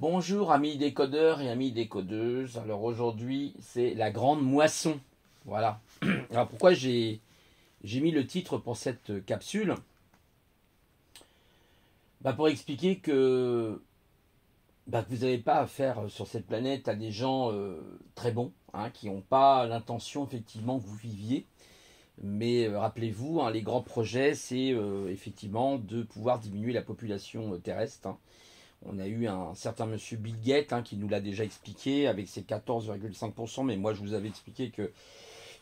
Bonjour amis décodeurs et amis décodeuses. Alors aujourd'hui c'est la grande moisson. Voilà. Alors pourquoi j'ai mis le titre pour cette capsule? Pour expliquer que vous n'avez pas affaire sur cette planète à des gens très bons, hein, qui n'ont pas l'intention effectivement que vous viviez. Mais rappelez-vous, hein, les grands projets, c'est effectivement de pouvoir diminuer la population terrestre, hein. On a eu un certain monsieur Bill Gates, hein, qui nous l'a déjà expliqué avec ses 14,5%, mais moi je vous avais expliqué que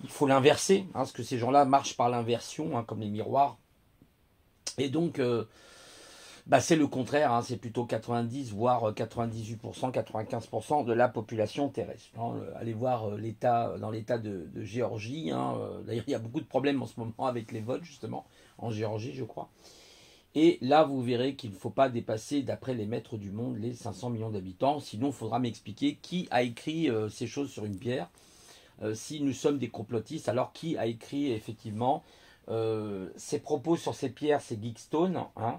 il faut l'inverser, hein, parce que ces gens-là marchent par l'inversion, hein, comme les miroirs. Et donc, c'est le contraire, hein, c'est plutôt 90, voire 98%, 95% de la population terrestre, hein. Allez voir l'état, dans l'état de Géorgie, hein. D'ailleurs, il y a beaucoup de problèmes en ce moment avec les votes, justement, en Géorgie, je crois. Et là, vous verrez qu'il ne faut pas dépasser, d'après les maîtres du monde, les 500 millions d'habitants. Sinon, il faudra m'expliquer qui a écrit ces choses sur une pierre. Si nous sommes des complotistes, alors qui a écrit effectivement ces propos sur ces pierres? C'est Geekstone, hein.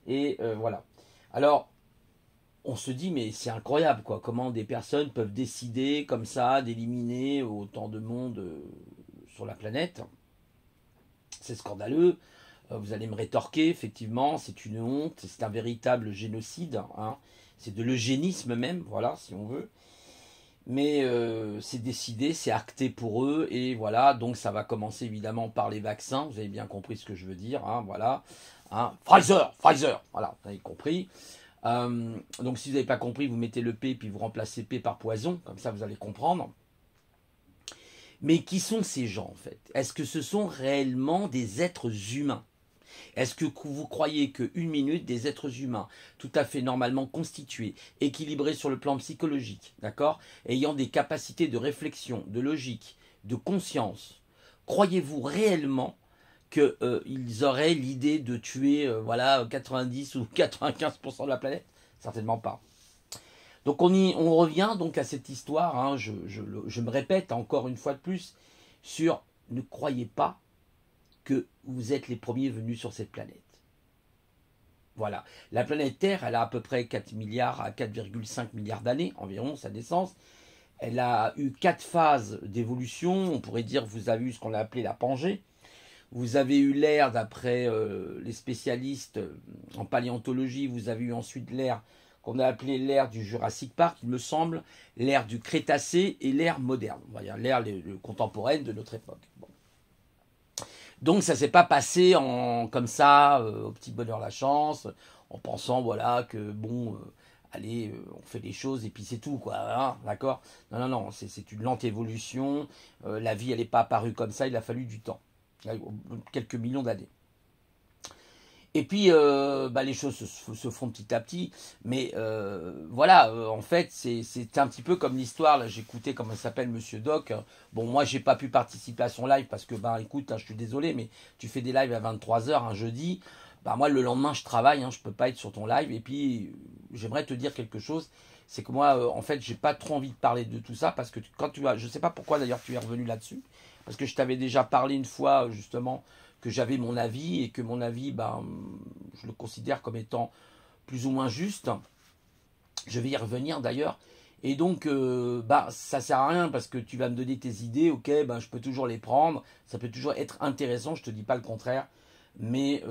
Et voilà. Alors, on se dit, mais c'est incroyable, quoi. Comment des personnes peuvent décider comme ça d'éliminer autant de monde sur la planète? C'est scandaleux. Vous allez me rétorquer, effectivement, c'est une honte, c'est un véritable génocide, hein. C'est de l'eugénisme même, voilà, si on veut. Mais c'est décidé, c'est acté pour eux, et voilà, donc ça va commencer évidemment par les vaccins, vous avez bien compris ce que je veux dire, hein, voilà. Hein. Pfizer, voilà, vous avez compris. Donc si vous n'avez pas compris, vous mettez le P, puis vous remplacez P par poison, comme ça vous allez comprendre. Mais qui sont ces gens, en fait? Est-ce que ce sont réellement des êtres humains? Est-ce que vous croyez qu'une minute, des êtres humains, tout à fait normalement constitués, équilibrés sur le plan psychologique, d'accord, ayant des capacités de réflexion, de logique, de conscience, croyez-vous réellement qu'ils auraient l'idée de tuer 90 ou 95% de la planète? Certainement pas. Donc on revient donc à cette histoire, hein, je me répète encore une fois de plus, sur ne croyez pas que vous êtes les premiers venus sur cette planète. Voilà. La planète Terre, elle a à peu près 4 milliards à 4,5 milliards d'années, environ, sa naissance. Elle a eu 4 phases d'évolution. On pourrait dire que vous avez eu ce qu'on a appelé la Pangée. Vous avez eu l'ère, d'après les spécialistes en paléontologie, vous avez eu ensuite l'ère qu'on a appelée l'ère du Jurassic Park, il me semble, l'ère du Crétacé et l'ère moderne, on va dire l'ère contemporaine de notre époque. Bon. Donc ça s'est pas passé comme ça, au petit bonheur la chance, en pensant voilà que bon, allez, on fait les choses et puis c'est tout, quoi, hein, d'accord? Non, c'est une lente évolution. La vie elle n'est pas apparue comme ça, il a fallu du temps, quelques millions d'années. Et puis les choses se font petit à petit, mais voilà, en fait c'est un petit peu comme l'histoire, là j'écoutais comment s'appelle Monsieur Doc. Bon, moi j'ai pas pu participer à son live parce que écoute, hein, je suis désolé, mais tu fais des lives à 23h un jeudi, moi le lendemain je travaille, hein, je peux pas être sur ton live. Et puis j'aimerais te dire quelque chose, c'est que moi en fait j'ai pas trop envie de parler de tout ça, parce que quand je sais pas pourquoi d'ailleurs tu es revenu là-dessus, parce que je t'avais déjà parlé une fois justement que j'avais mon avis, et que mon avis, je le considère comme étant plus ou moins juste. Je vais y revenir d'ailleurs. Et donc, ça sert à rien, parce que tu vas me donner tes idées, ok, je peux toujours les prendre, ça peut toujours être intéressant, je te dis pas le contraire, mais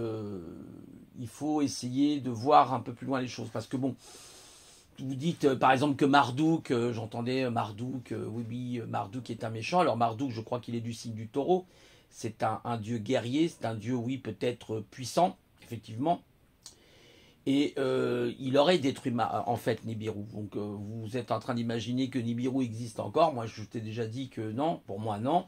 il faut essayer de voir un peu plus loin les choses, parce que bon, vous dites par exemple que Marduk, j'entendais Marduk, oui, Marduk est un méchant. Alors Marduk, je crois qu'il est du signe du taureau. C'est un dieu guerrier, c'est un dieu, oui, peut-être puissant, effectivement. Et il aurait détruit en fait Nibiru. Donc vous êtes en train d'imaginer que Nibiru existe encore. Moi je t'ai déjà dit que non, pour moi non.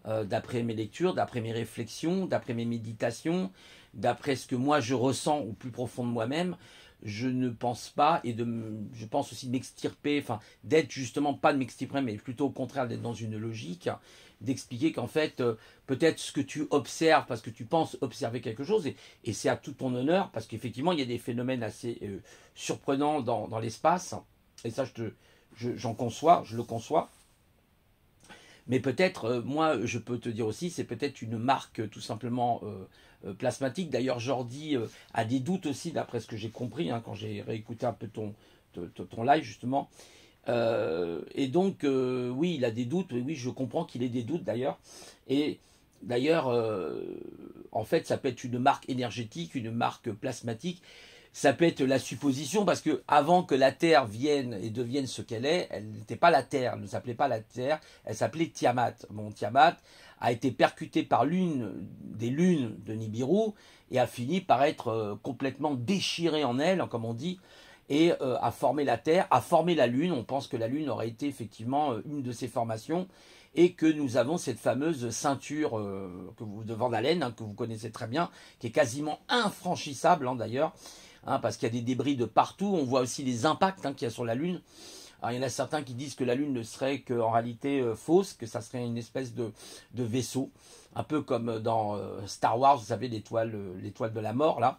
D'après mes lectures, d'après mes réflexions, d'après mes méditations, d'après ce que moi je ressens au plus profond de moi-même, je ne pense pas, et je pense aussi de m'extirper, enfin d'être justement, pas de m'extirper, mais plutôt au contraire d'être dans une logique, d'expliquer qu'en fait, peut-être ce que tu observes, parce que tu penses observer quelque chose, et c'est à tout ton honneur, parce qu'effectivement il y a des phénomènes assez surprenants dans l'espace, et ça j'en conçois, je le conçois. Mais peut-être, moi, je peux te dire aussi, c'est peut-être une marque tout simplement plasmatique. D'ailleurs, Jordi a des doutes aussi, d'après ce que j'ai compris, hein, quand j'ai réécouté un peu ton live, justement. Et donc, oui, il a des doutes. Oui, je comprends qu'il ait des doutes, d'ailleurs. Et d'ailleurs, en fait, ça peut être une marque énergétique, une marque plasmatique. Ça peut être la supposition, parce que avant que la Terre vienne et devienne ce qu'elle est, elle n'était pas la Terre, elle ne s'appelait pas la Terre, elle s'appelait Tiamat. Bon, Tiamat a été percutée par l'une des lunes de Nibiru et a fini par être complètement déchirée en elle, comme on dit, et a formé la Terre, a formé la Lune. On pense que la Lune aurait été effectivement une de ses formations, et que nous avons cette fameuse ceinture de Van Allen, hein, que vous connaissez très bien, qui est quasiment infranchissable, hein, d'ailleurs, hein, parce qu'il y a des débris de partout. On voit aussi les impacts, hein, qu'il y a sur la Lune. Alors, il y en a certains qui disent que la Lune ne serait qu'en réalité fausse, que ça serait une espèce de vaisseau, un peu comme dans Star Wars, vous savez, l'étoile de la mort, là.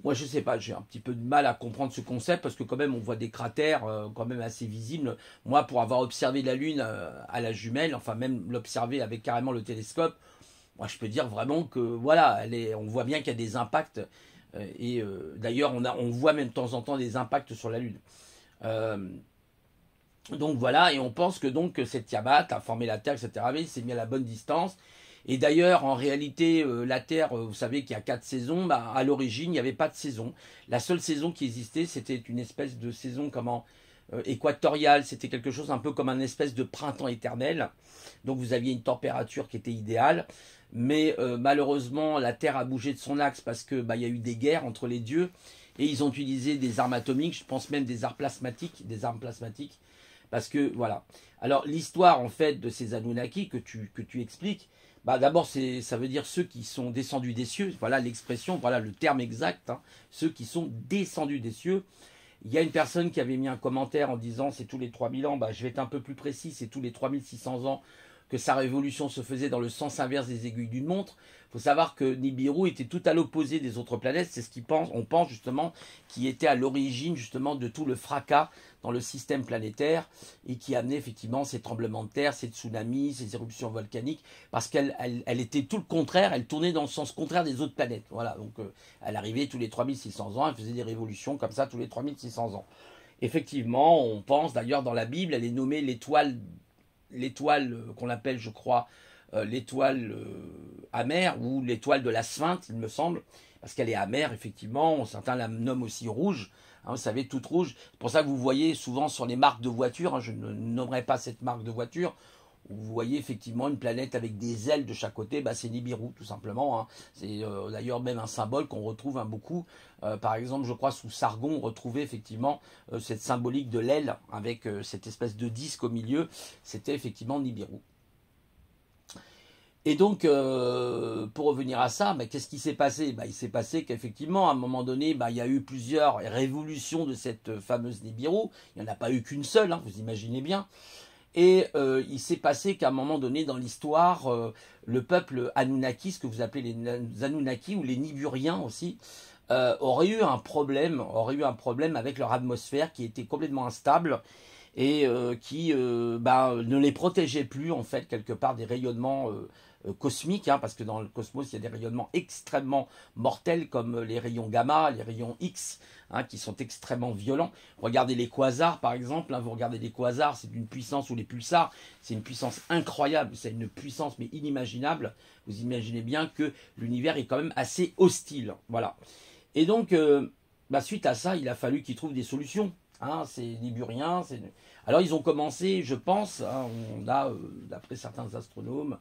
Moi, je sais pas, j'ai un petit peu de mal à comprendre ce concept, parce que quand même, on voit des cratères quand même assez visibles. Moi, pour avoir observé la Lune à la jumelle, enfin même l'observer avec carrément le télescope, moi, je peux dire vraiment que voilà, on voit bien qu'il y a des impacts. Et d'ailleurs, on voit même de temps en temps des impacts sur la Lune. Euh, donc voilà, et on pense que donc cette Tiamat a formé la Terre, etc. Mais il s'est mis à la bonne distance. Et d'ailleurs, en réalité, la Terre, vous savez qu'il y a 4 saisons, bah, à l'origine, il n'y avait pas de saison. La seule saison qui existait, c'était une espèce de saison équatoriale. C'était quelque chose un peu comme un espèce de printemps éternel. Donc vous aviez une température qui était idéale. Mais malheureusement, la Terre a bougé de son axe, parce que bah, il y a eu des guerres entre les dieux. Et ils ont utilisé des armes atomiques, je pense même des armes plasmatiques. Parce que, voilà. Alors, l'histoire, en fait, de ces Anunnaki que tu expliques, bah, d'abord, ça veut dire ceux qui sont descendus des cieux. Voilà l'expression, voilà le terme exact. Hein, ceux qui sont descendus des cieux. Il y a une personne qui avait mis un commentaire en disant c'est tous les 3000 ans. Bah, je vais être un peu plus précis, c'est tous les 3600 ans que sa révolution se faisait dans le sens inverse des aiguilles d'une montre. Il faut savoir que Nibiru était tout à l'opposé des autres planètes. C'est ce on pense justement, qui était à l'origine justement de tout le fracas dans le système planétaire, et qui amenait effectivement ces tremblements de terre, ces tsunamis, ces éruptions volcaniques, parce qu'elle était tout le contraire, elle tournait dans le sens contraire des autres planètes. Voilà, donc elle arrivait tous les 3600 ans, elle faisait des révolutions comme ça tous les 3600 ans. Effectivement, on pense d'ailleurs dans la Bible, elle est nommée l'étoile qu'on appelle, je crois, l'étoile amère, ou l'étoile de la Sphinx, il me semble, parce qu'elle est amère, effectivement. Certains la nomment aussi rouge, hein, vous savez, toute rouge. C'est pour ça que vous voyez souvent sur les marques de voitures, hein, je ne nommerai pas cette marque de voiture, où vous voyez effectivement une planète avec des ailes de chaque côté, bah, c'est Nibiru, tout simplement. Hein. C'est d'ailleurs même un symbole qu'on retrouve beaucoup. Par exemple, je crois sous Sargon, on retrouvait effectivement cette symbolique de l'aile, avec cette espèce de disque au milieu. C'était effectivement Nibiru. Et donc, pour revenir à ça, bah, qu'est-ce qui s'est passé? Bah, il s'est passé qu'effectivement, à un moment donné, bah, il y a eu plusieurs révolutions de cette fameuse Nibiru. Il n'y en a pas eu qu'une seule, hein, vous imaginez bien. Et il s'est passé qu'à un moment donné dans l'histoire, le peuple Anunnaki, ce que vous appelez les Anunnaki ou les Niburiens aussi, aurait eu un problème avec leur atmosphère qui était complètement instable, et qui ne les protégeait plus, en fait, quelque part, des rayonnements cosmiques, hein, parce que dans le cosmos, il y a des rayonnements extrêmement mortels, comme les rayons gamma, les rayons X, hein, qui sont extrêmement violents. Regardez les quasars, par exemple, hein, vous regardez les quasars, c'est d'une puissance, ou les pulsars, c'est une puissance incroyable, c'est une puissance mais inimaginable. Vous imaginez bien que l'univers est quand même assez hostile, voilà. Et donc, suite à ça, il a fallu qu'ils trouvent des solutions. Hein, c'est Niburien. Alors ils ont commencé, je pense, hein, on a, d'après certains astronomes,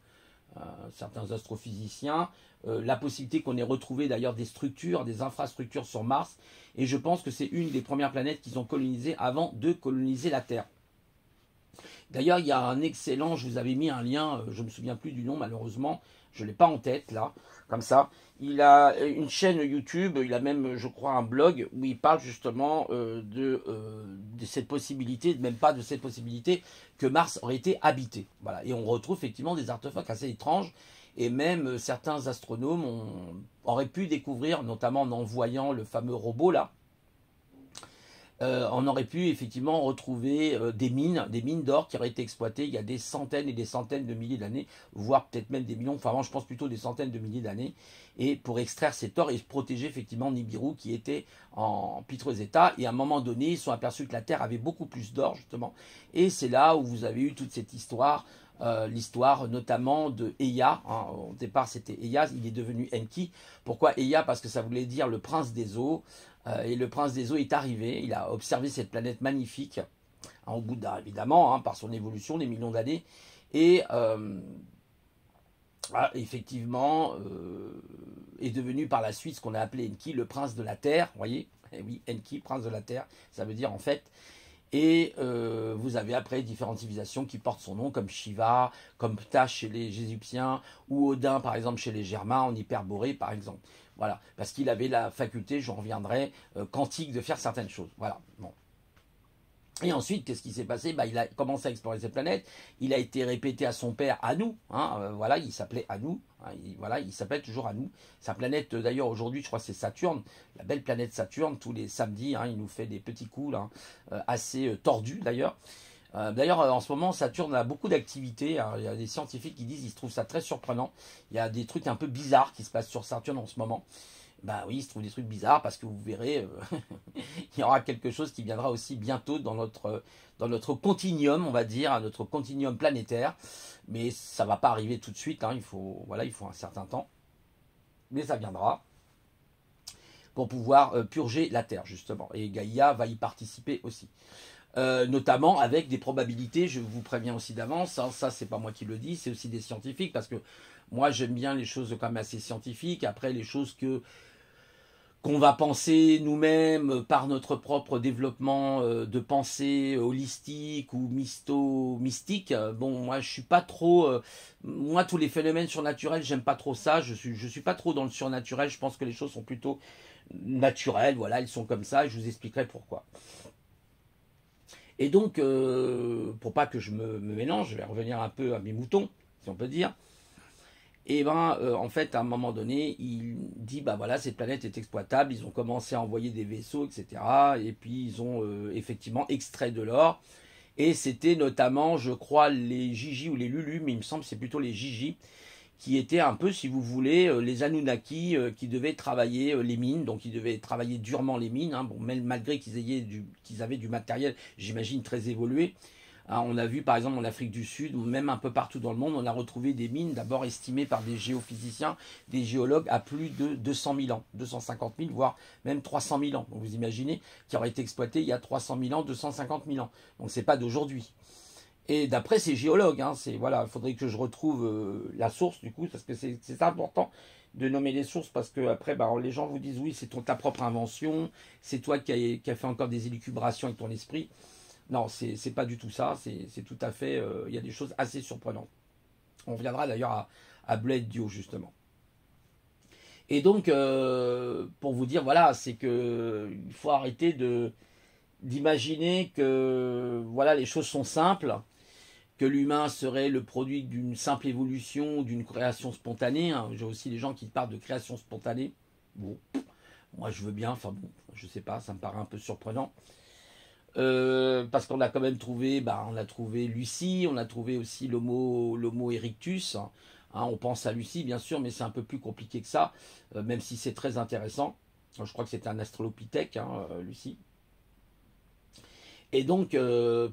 certains astrophysiciens, la possibilité qu'on ait retrouvé d'ailleurs des structures, des infrastructures sur Mars, et je pense que c'est une des premières planètes qu'ils ont colonisées avant de coloniser la Terre. D'ailleurs, il y a un excellent, je vous avais mis un lien, je ne me souviens plus du nom malheureusement, je ne l'ai pas en tête là, comme ça. Il a une chaîne YouTube, il a même, je crois, un blog où il parle justement de cette possibilité, même pas de cette possibilité, que Mars aurait été habité. Voilà. Et on retrouve effectivement des artefacts assez étranges, et même certains astronomes auraient pu découvrir, notamment en envoyant le fameux robot là, on aurait pu effectivement retrouver des mines d'or qui auraient été exploitées il y a des centaines et des centaines de milliers d'années, voire peut-être même des millions, enfin moi je pense plutôt des centaines de milliers d'années, et pour extraire cet or et protéger effectivement Nibiru qui était en piteux état, et à un moment donné ils se sont aperçus que la Terre avait beaucoup plus d'or justement, et c'est là où vous avez eu toute cette histoire, l'histoire notamment de Ea, hein. Au départ c'était Ea, il est devenu Enki. Pourquoi Ea? Parce que ça voulait dire le prince des eaux, et le prince des eaux est arrivé, il a observé cette planète magnifique, hein, au bout d'un, évidemment, hein, par son évolution, des millions d'années, et effectivement est devenu par la suite ce qu'on a appelé Enki, le prince de la terre, vous voyez, et oui, Enki, prince de la terre, ça veut dire en fait. Et vous avez après différentes civilisations qui portent son nom, comme Shiva, comme Ptah chez les Égyptiens, ou Odin par exemple chez les Germains, en Hyperborée par exemple. Voilà, parce qu'il avait la faculté, j'en reviendrai, quantique de faire certaines choses. Voilà, bon. Et ensuite, qu'est-ce qui s'est passé? Il a commencé à explorer ces planètes. Il a été répété à son père Anu. Hein, voilà, il s'appelait Anu. Hein, voilà, il s'appelle toujours Anu. Sa planète, d'ailleurs, aujourd'hui, je crois que c'est Saturne. La belle planète Saturne. Tous les samedis, hein, il nous fait des petits coups là, assez tordus, d'ailleurs. D'ailleurs, en ce moment, Saturne a beaucoup d'activités. Il y a des scientifiques qui disent qu'ils trouvent ça très surprenant. Il y a des trucs un peu bizarres qui se passent sur Saturne en ce moment. Bah oui, il se trouve des trucs bizarres parce que vous verrez, il y aura quelque chose qui viendra aussi bientôt dans notre continuum, on va dire, notre continuum planétaire. Mais ça va pas arriver tout de suite, hein, voilà, il faut un certain temps. Mais ça viendra pour pouvoir purger la Terre, justement. Et Gaïa va y participer aussi. Notamment avec des probabilités, je vous préviens aussi d'avance, hein, ça c'est pas moi qui le dis, c'est aussi des scientifiques, parce que moi j'aime bien les choses quand même assez scientifiques, après les choses qu'on va penser nous-mêmes par notre propre développement de pensée holistique ou mystique. Bon, moi je suis pas trop, moi tous les phénomènes surnaturels, j'aime pas trop ça, je suis pas trop dans le surnaturel, je pense que les choses sont plutôt naturelles, voilà, elles sont comme ça, et je vous expliquerai pourquoi. Et donc, pour pas que je me mélange, je vais revenir un peu à mes moutons, si on peut dire. Et ben, en fait, à un moment donné, il dit, bah voilà, cette planète est exploitable. Ils ont commencé à envoyer des vaisseaux, etc. Et puis, ils ont effectivement extrait de l'or. Et c'était notamment, je crois, les Gigi ou les Lulu, mais il me semble que c'est plutôt les Gigi, qui étaient un peu, si vous voulez, les Anunnaki qui devaient travailler les mines, donc ils devaient travailler durement les mines, hein, bon, malgré qu'ils avaient du matériel, j'imagine, très évolué. Hein, on a vu par exemple en Afrique du Sud, ou même un peu partout dans le monde, on a retrouvé des mines d'abord estimées par des géophysiciens, des géologues à plus de 200 000 ans, 250 000, voire même 300 000 ans. Donc vous imaginez, qui auraient été exploitées il y a 300 000 ans, 250 000 ans. Donc c'est pas d'aujourd'hui. Et d'après ces géologues, hein, voilà, il faudrait que je retrouve la source du coup, parce que c'est important de nommer les sources, parce que après, les gens vous disent oui, c'est ta propre invention, c'est toi qui as fait encore des élucubrations avec ton esprit. Non, c'est pas du tout ça, c'est tout à fait, il y a des choses assez surprenantes. On reviendra d'ailleurs à Blade Dio justement. Et donc, pour vous dire, voilà, c'est que il faut arrêter d'imaginer que voilà, les choses sont simples, que l'humain serait le produit d'une simple évolution, d'une création spontanée. Hein. J'ai aussi des gens qui parlent de création spontanée. Bon, moi je veux bien, enfin bon, je sais pas, ça me paraît un peu surprenant. Parce qu'on a quand même trouvé, on a trouvé Lucie, on a trouvé aussi l'Homo erectus. Hein, on pense à Lucie bien sûr, mais c'est un peu plus compliqué que ça, même si c'est très intéressant. Je crois que c'était un Australopithèque, hein, Lucie. Et donc,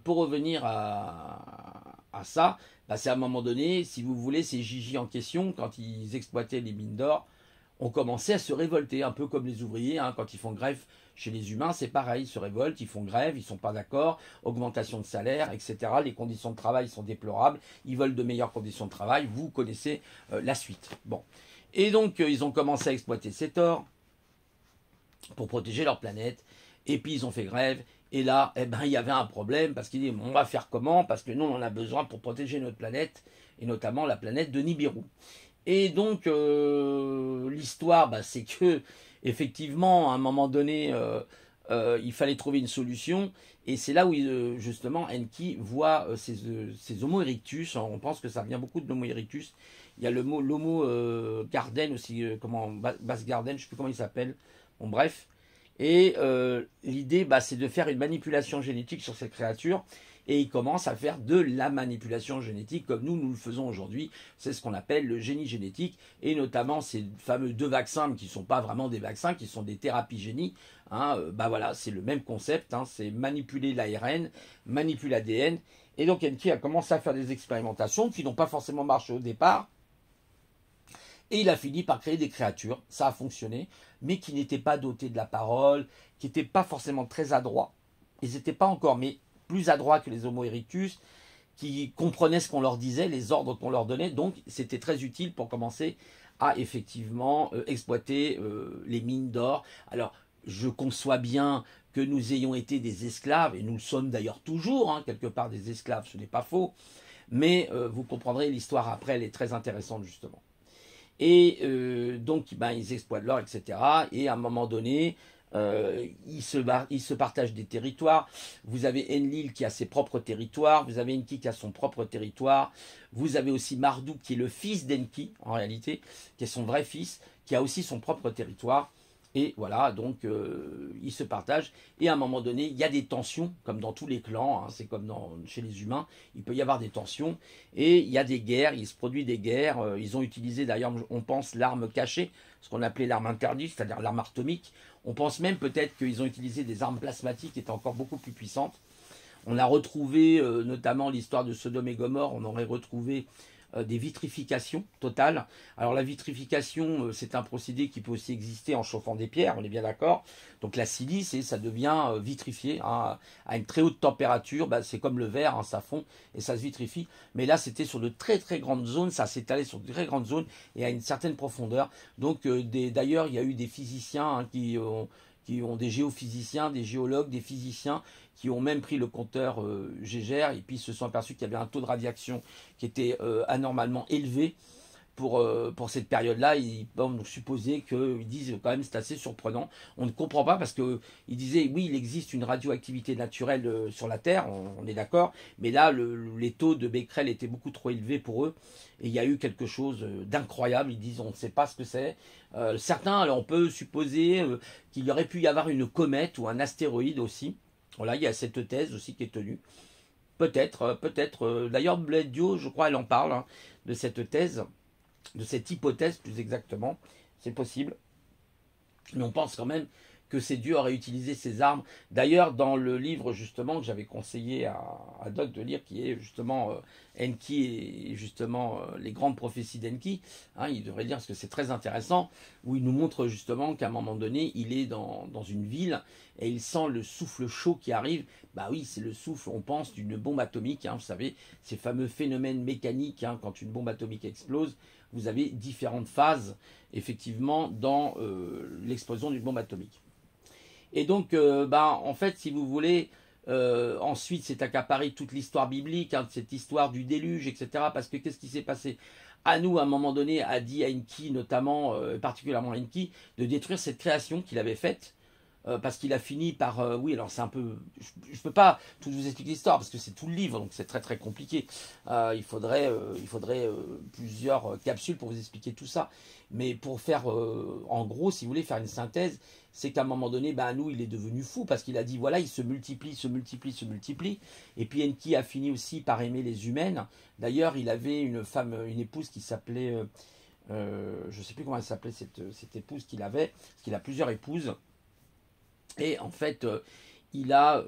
pour revenir à ça, c'est à un moment donné, si vous voulez, ces Gigi en question, quand ils exploitaient les mines d'or, ont commencé à se révolter, un peu comme les ouvriers, hein, quand ils font grève chez les humains, c'est pareil, ils se révoltent, ils font grève, ils sont pas d'accord, augmentation de salaire, etc. Les conditions de travail sont déplorables, ils veulent de meilleures conditions de travail, vous connaissez la suite. Bon. Et donc, ils ont commencé à exploiter cet or pour protéger leur planète, et puis ils ont fait grève, et là, il y avait un problème, parce qu'ils disent, on va faire comment? Parce que nous, on en a besoin pour protéger notre planète, et notamment la planète de Nibiru. Et donc, l'histoire, c'est que, effectivement, à un moment donné, il fallait trouver une solution, et c'est là où, justement, Enki voit ces Homo erectus, on pense que ça vient beaucoup de l'Homo erectus, il y a l'Homo Garden aussi, Bas Garden, je ne sais plus comment il s'appelle, bon bref, Et l'idée, c'est de faire une manipulation génétique sur cette créature. Et il commence à faire de la manipulation génétique comme nous le faisons aujourd'hui. C'est ce qu'on appelle le génie génétique. Et notamment ces fameux 2 vaccins, qui ne sont pas vraiment des vaccins, qui sont des thérapies génie. Voilà, c'est le même concept. C'est manipuler l'ARN, manipuler l'ADN. Et donc Enki a commencé à faire des expérimentations qui n'ont pas forcément marché au départ. Et il a fini par créer des créatures, ça a fonctionné, mais qui n'étaient pas dotées de la parole, qui n'étaient pas forcément très adroits. Ils n'étaient pas encore, mais plus adroits que les Homo erectus, qui comprenaient ce qu'on leur disait, les ordres qu'on leur donnait. Donc c'était très utile pour commencer à effectivement exploiter les mines d'or. Alors je conçois bien que nous ayons été des esclaves, et nous le sommes d'ailleurs toujours, quelque part des esclaves, ce n'est pas faux, mais vous comprendrez, l'histoire après, elle est très intéressante justement. Et donc, ils exploitent l'or, etc. Et à un moment donné, ils se partagent des territoires. Vous avez Enlil qui a ses propres territoires. Vous avez Enki qui a son propre territoire. Vous avez aussi Marduk qui est le fils d'Enki, en réalité, qui est son vrai fils, qui a aussi son propre territoire. Et voilà, donc ils se partagent. Et à un moment donné, il y a des tensions, comme dans tous les clans, c'est comme chez les humains, il peut y avoir des tensions. Et il y a des guerres, il se produit des guerres. Ils ont utilisé d'ailleurs, on pense, l'arme cachée, ce qu'on appelait l'arme interdite, c'est-à-dire l'arme atomique. On pense même peut-être qu'ils ont utilisé des armes plasmatiques qui étaient encore beaucoup plus puissantes. On a retrouvé notamment l'histoire de Sodome et Gomorrhe, on aurait retrouvé des vitrifications totales. Alors la vitrification, c'est un procédé qui peut aussi exister en chauffant des pierres, on est bien d'accord. Donc la silice, et ça devient vitrifié à une très haute température. C'est comme le verre, ça fond et ça se vitrifie. Mais là, c'était sur de très très grandes zones, ça s'étalait sur de très grandes zones et à une certaine profondeur. Donc d'ailleurs, il y a eu des physiciens qui ont des géophysiciens, des géologues, des physiciens qui ont même pris le compteur Gégère et puis se sont aperçus qu'il y avait un taux de radiation qui était anormalement élevé pour cette période-là. Ils peuvent supposer qu'ils disent quand même c'est assez surprenant. On ne comprend pas parce qu'ils disaient oui, il existe une radioactivité naturelle sur la Terre, on est d'accord, mais là les taux de Becquerel étaient beaucoup trop élevés pour eux et il y a eu quelque chose d'incroyable. Ils disent on ne sait pas ce que c'est. Certains, alors on peut supposer qu'il y aurait pu y avoir une comète ou un astéroïde aussi. Voilà, il y a cette thèse aussi qui est tenue. Peut-être. D'ailleurs, Bledio, je crois, elle en parle, de cette thèse, de cette hypothèse plus exactement. C'est possible. Mais on pense quand même que ces dieux auraient utilisé ces armes. D'ailleurs, dans le livre justement que j'avais conseillé à Doc de lire, qui est justement Enki et justement les grandes prophéties d'Enki, il devrait lire parce que c'est très intéressant, où il nous montre justement qu'à un moment donné, il est dans une ville et il sent le souffle chaud qui arrive. Bah oui, c'est le souffle, on pense, d'une bombe atomique. Vous savez, ces fameux phénomènes mécaniques, quand une bombe atomique explose, vous avez différentes phases, effectivement, dans l'explosion d'une bombe atomique. Et donc, en fait, si vous voulez, ensuite, c'est accaparé toute l'histoire biblique, cette histoire du déluge, etc. Parce que qu'est-ce qui s'est passé? Anu, à un moment donné, a dit à Enki, notamment, particulièrement à Enki, de détruire cette création qu'il avait faite. Parce qu'il a fini par... oui, alors c'est un peu... Je ne peux pas tout vous expliquer l'histoire, parce que c'est tout le livre, donc c'est très très compliqué. Il faudrait plusieurs capsules pour vous expliquer tout ça. Mais pour faire, en gros, si vous voulez faire une synthèse, c'est qu'à un moment donné, Anu, il est devenu fou, parce qu'il a dit, voilà, il se multiplie. Et puis Enki a fini aussi par aimer les humaines. D'ailleurs, il avait une épouse qui s'appelait... je ne sais plus comment elle s'appelait, cette épouse qu'il avait, parce qu'il a plusieurs épouses. Et en fait, il a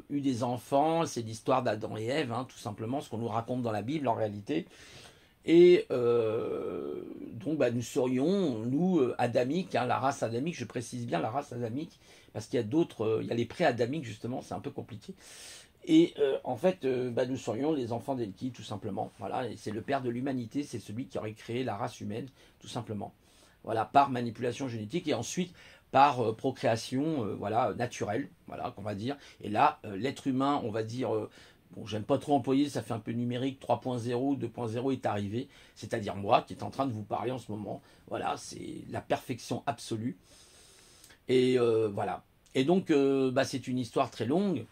eu des enfants, c'est l'histoire d'Adam et Ève, tout simplement, ce qu'on nous raconte dans la Bible en réalité. Et donc nous serions, nous, adamiques, la race adamique, je précise bien la race adamique, parce qu'il y a d'autres, il y a les pré-adamiques justement, c'est un peu compliqué. Et en fait, nous serions les enfants d'Enki, tout simplement. Voilà, et c'est le père de l'humanité, c'est celui qui aurait créé la race humaine, tout simplement. Voilà, par manipulation génétique et ensuite par procréation naturelle, voilà, qu'on va dire. Et là, l'être humain, on va dire, bon, j'aime pas trop employer, ça fait un peu numérique, 3.0, 2.0 est arrivé, c'est-à-dire moi qui est en train de vous parler en ce moment. Voilà, c'est la perfection absolue. Et voilà. Et donc, c'est une histoire très longue.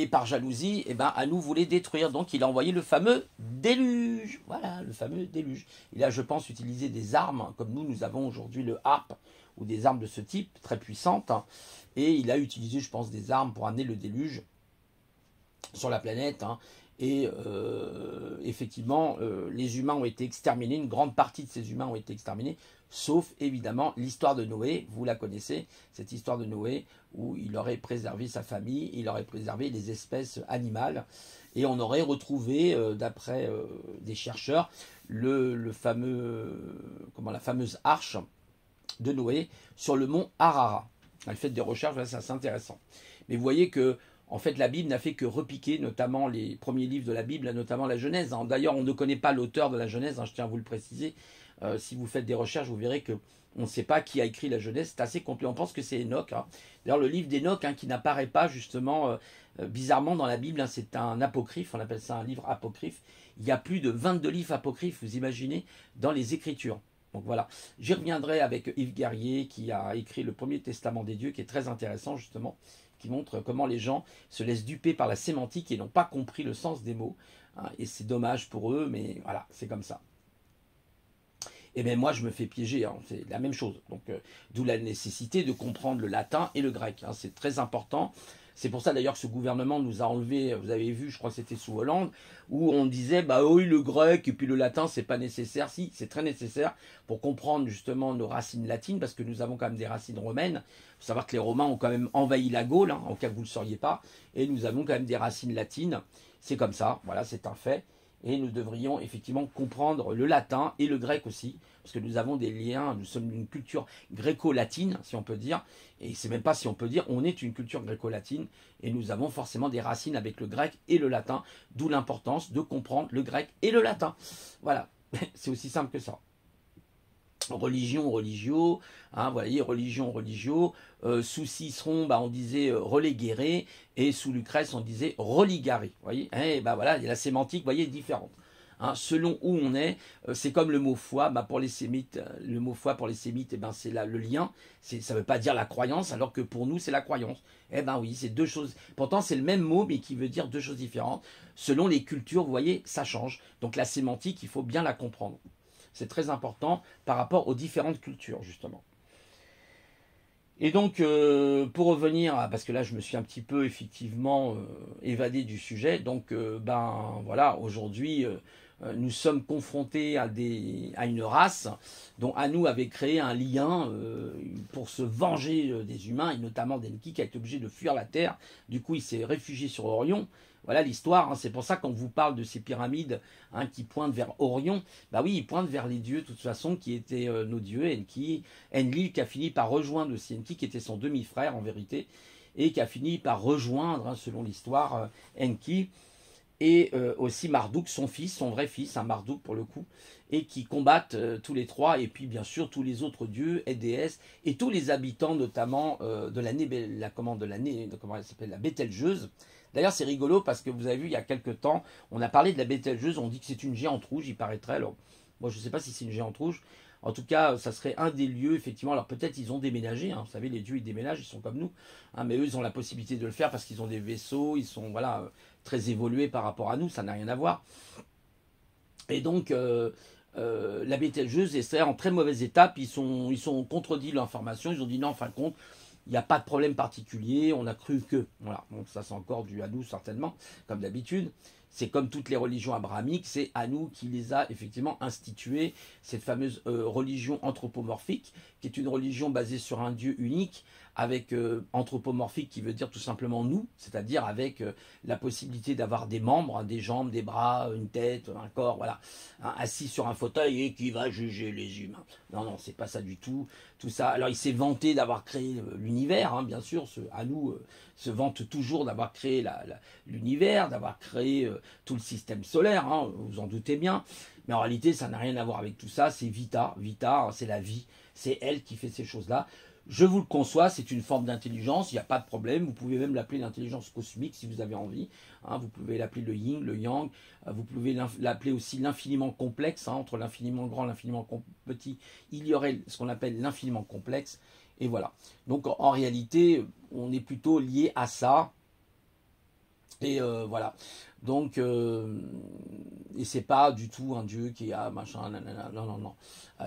et par jalousie, eh ben, Anou voulait détruire. Donc il a envoyé le fameux déluge. Voilà, le fameux déluge. Il a, je pense, utilisé des armes, comme nous avons aujourd'hui le harpe, ou des armes de ce type, très puissantes. Et il a utilisé, je pense, des armes pour amener le déluge sur la planète. Et effectivement, les humains ont été exterminés, une grande partie de ces humains ont été exterminés, sauf évidemment l'histoire de Noé, vous la connaissez, cette histoire de Noé, où il aurait préservé sa famille, il aurait préservé les espèces animales, et on aurait retrouvé, d'après des chercheurs, la fameuse arche de Noé sur le mont Ararat. Elle fait des recherches, c'est assez intéressant. Mais vous voyez que en fait, la Bible n'a fait que repiquer, notamment les premiers livres de la Bible, notamment la Genèse. D'ailleurs, on ne connaît pas l'auteur de la Genèse, je tiens à vous le préciser. Si vous faites des recherches, vous verrez qu'on ne sait pas qui a écrit la Genèse. C'est assez complet. On pense que c'est Enoch. D'ailleurs, le livre d'Enoch, qui n'apparaît pas justement bizarrement dans la Bible, c'est un apocryphe, on appelle ça un livre apocryphe. Il y a plus de 22 livres apocryphes, vous imaginez, dans les Écritures. Donc voilà, j'y reviendrai avec Yves Guerrier, qui a écrit le Premier Testament des dieux, qui est très intéressant justement, qui montre comment les gens se laissent duper par la sémantique et n'ont pas compris le sens des mots. Et c'est dommage pour eux, mais voilà, c'est comme ça. Et bien moi, je me fais piéger, c'est la même chose. Donc, d'où la nécessité de comprendre le latin et le grec. C'est très important. C'est pour ça d'ailleurs que ce gouvernement nous a enlevé, vous avez vu, je crois que c'était sous Hollande, où on disait, bah oui, le grec et puis le latin, c'est pas nécessaire. Si, c'est très nécessaire pour comprendre justement nos racines latines, parce que nous avons quand même des racines romaines. Il faut savoir que les Romains ont quand même envahi la Gaule, en cas que vous ne le sauriez pas, et nous avons quand même des racines latines. C'est comme ça, voilà, c'est un fait. Et nous devrions effectivement comprendre le latin et le grec aussi, parce que nous avons des liens, nous sommes une culture gréco-latine, si on peut dire, et c'est même pas si on peut dire, on est une culture gréco-latine, et nous avons forcément des racines avec le grec et le latin, d'où l'importance de comprendre le grec et le latin. Voilà, c'est aussi simple que ça. Religion, religio, vous voyez, religion, religio. Sous Cicéron, on disait reléguéré, et sous Lucrèce, on disait religaré. Vous voyez, voilà, la sémantique, vous voyez, est différente. Selon où on est, c'est comme le mot foi, pour les sémites, le mot foi pour les sémites, c'est le lien, ça ne veut pas dire la croyance, alors que pour nous, c'est la croyance. Oui, c'est deux choses, pourtant c'est le même mot, mais qui veut dire deux choses différentes. Selon les cultures, vous voyez, ça change. Donc la sémantique, il faut bien la comprendre. C'est très important par rapport aux différentes cultures, justement. Et donc, pour revenir, parce que là, je me suis un petit peu, effectivement, évadé du sujet. Donc, voilà, aujourd'hui, nous sommes confrontés à une race dont Anou avait créé un lien pour se venger des humains, et notamment d'Enki, qui a été obligé de fuir la Terre. Du coup, il s'est réfugié sur Orion. Voilà l'histoire, c'est pour ça qu'on vous parle de ces pyramides qui pointent vers Orion. Oui, ils pointent vers les dieux, de toute façon, qui étaient nos dieux. Enlil qui a fini par rejoindre aussi Enki, qui était son demi-frère en vérité, et qui a fini par rejoindre, selon l'histoire, Enki, et aussi Marduk, son fils, son vrai fils, Marduk pour le coup, et qui combattent tous les trois, et puis bien sûr tous les autres dieux et déesses, et tous les habitants notamment de la Bételgeuse. D'ailleurs, c'est rigolo parce que vous avez vu, il y a quelques temps, on a parlé de la Bételgeuse, on dit que c'est une géante rouge, il paraîtrait. Alors, moi, je ne sais pas si c'est une géante rouge. En tout cas, ça serait un des lieux, effectivement. Alors, peut-être ils ont déménagé. Vous savez, les dieux, ils déménagent, ils sont comme nous. Mais eux, ils ont la possibilité de le faire parce qu'ils ont des vaisseaux, ils sont très évolués par rapport à nous, ça n'a rien à voir. Et donc, la Bételgeuse est en très mauvaise étape. Ils sont contredits l'information. Ils ont dit non, en fin de compte, il n'y a pas de problème particulier, on a cru que. Voilà, donc ça c'est encore dû à nous certainement, comme d'habitude. C'est comme toutes les religions abrahamiques, c'est Anou qui les a effectivement instituées, cette fameuse religion anthropomorphique, qui est une religion basée sur un Dieu unique, avec anthropomorphique qui veut dire tout simplement nous, c'est-à-dire avec la possibilité d'avoir des membres, des jambes, des bras, une tête, un corps, voilà, assis sur un fauteuil et qui va juger les humains. Non, c'est pas ça du tout. Tout ça. Alors il s'est vanté d'avoir créé l'univers, bien sûr, Anou se vante toujours d'avoir créé l'univers, d'avoir créé tout le système solaire, vous en doutez bien. Mais en réalité, ça n'a rien à voir avec tout ça. C'est Vita, c'est la vie, c'est elle qui fait ces choses-là. Je vous le conçois, c'est une forme d'intelligence, il n'y a pas de problème. Vous pouvez même l'appeler l'intelligence cosmique si vous avez envie. Vous pouvez l'appeler le yin, le yang. Vous pouvez l'appeler aussi l'infiniment complexe. Entre l'infiniment grand et l'infiniment petit, il y aurait ce qu'on appelle l'infiniment complexe. Et voilà. Donc en réalité, on est plutôt lié à ça. Et voilà. Donc, et c'est pas du tout un Dieu qui a machin, nanana, non, non, non.